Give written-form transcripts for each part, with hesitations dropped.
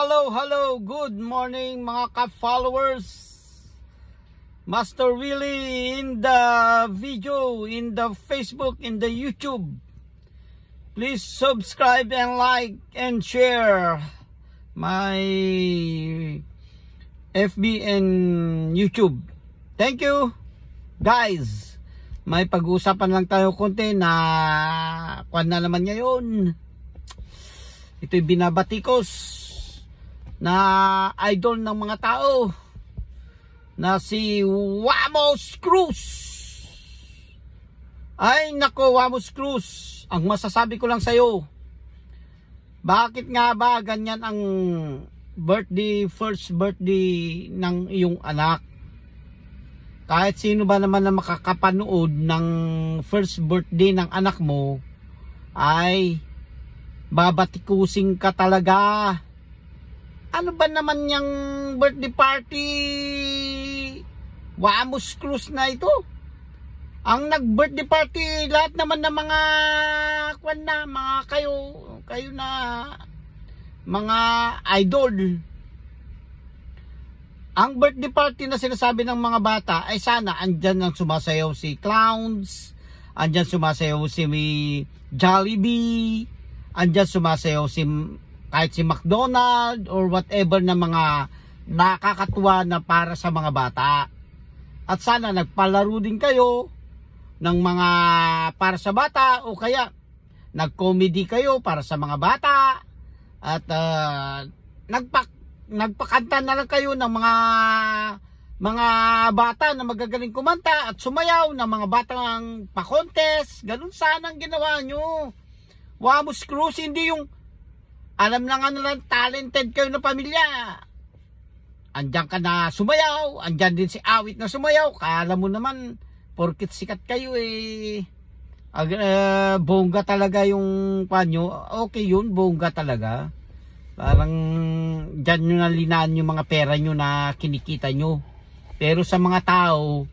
Hello, good morning mga ka-followers. Master Willie in the video, in the Facebook, in the YouTube. Please subscribe and like and share my FB and YouTube. Thank you, guys. May pag-uusapan lang tayo konti na kwan na naman ngayon. Ito'y binabatikos na idol ng mga tao na si Wamos Cruz. Ay nako, Wamos Cruz, ang masasabi ko lang sa'yo, bakit nga ba ganyan ang first birthday ng iyong anak? Kahit sino ba naman na makakapanood ng first birthday ng anak mo ay babatikusin ka talaga. Ano ba naman yung birthday party Wamos Cruz na ito? Ang nag-birthday party lahat naman ng mga kwan na, mga kayo na mga idol. Ang birthday party na sinasabi ng mga bata ay sana andyan ang sumasayaw si Clowns, andyan sumasayaw si Jollibee, andyan sumasayaw si kahit si McDonald or whatever na mga nakakatuwa na para sa mga bata. At sana nagpalaro din kayo ng mga para sa bata o kaya nag-comedy kayo para sa mga bata at nagpakanta na lang kayo ng mga bata na magagaling kumanta at sumayaw ng mga batang pa-contest. Ganun sana ang ginawa nyo. Wamos Cruz, hindi yung alam na nga nalang talented kayo na pamilya. Andyan ka na sumayaw, andyan din si Awit na sumayaw. Kala mo naman, porkit sikat kayo bongga talaga yung panyo. Okay yun, bongga talaga. Parang dyan nyo nalinaan yung mga pera nyo na kinikita nyo. Pero sa mga tao,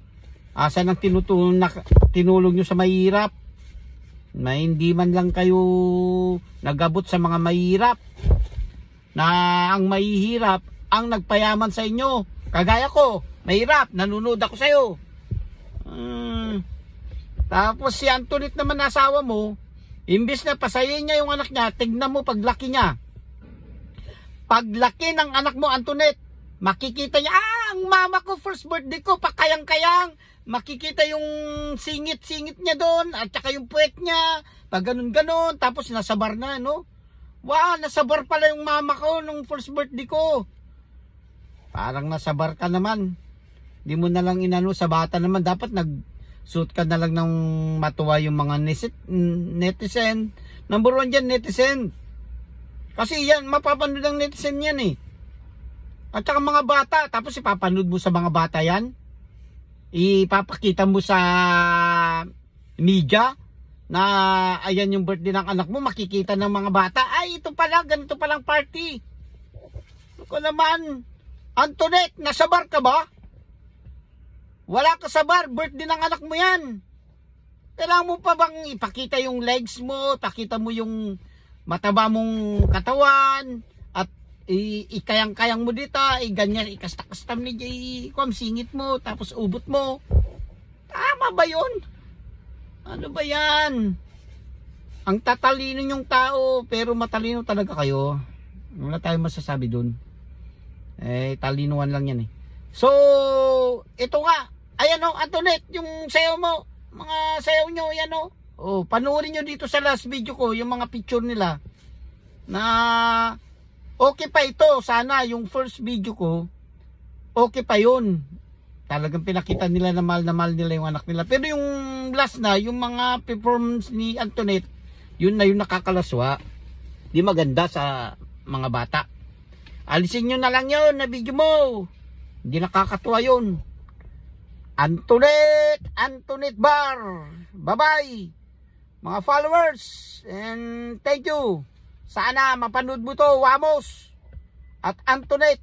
asan ang tinulong nyo sa mahirap? Na hindi man lang kayo nagabot sa mga mahirap, na ang mahihirap ang nagpayaman sa inyo. Kagaya ko, mahirap, nanonood ako sa'yo. Tapos si Antoinette naman, asawa mo, imbis na pasayin niya yung anak niya, tignan mo paglaki niya. Paglaki ng anak mo, Antoinette, makikita niya, ang mama ko first birthday ko, pakayang-kayang. Makikita yung singit-singit niya doon at saka yung puwet niya, pag ganun-ganun, tapos nasabar na, no? Wow, nasabar pala yung mama ko nung first birthday ko. Parang nasabar ka naman. Di mo na lang inano sa bata naman, dapat nag-suit ka na lang ng matuwa yung mga netizen. Number 1 dyan, netizen. Kasi yan, mapapanood ng netizen yan At saka mga bata, tapos ipapanood mo sa mga bata yan. Ipapakita mo sa media na ayan yung birthday ng anak mo, makikita ng mga bata, ay ito pala, ganito palang party. Ako naman, Antoinette, nasabar ka ba? Wala ka sabar, birthday ng anak mo yan. Kailangan mo pa bang ipakita yung legs mo, pakita mo yung mataba mong katawan, at ikayang-kayang mo dito, ganyan, ikasta-kastam ni Jay, singit mo, tapos ubot mo. Tama ba yun? Ano ba yan? Ang tatalino yung tao, pero matalino talaga kayo. Wala tayong masasabi dun. Talinuan lang yan So, ito nga, ayan Antoinette, yung sayaw mo, mga sayaw nyo, yan panoorin nyo dito sa last video ko, yung mga picture nila, na okay pa ito. Sana yung first video ko, okay pa yun. Talagang pinakita nila na mahal nila yung anak nila. Pero yung last na, yung mga performance ni Antoinette, yun na yung nakakalaswa. Di maganda sa mga bata. Alisin nyo na lang yun na video mo. Hindi nakakatuwa yun. Antoinette Bar. Bye-bye, mga followers. And thank you. Sana mapanood mo to, Wamos at Antoinette.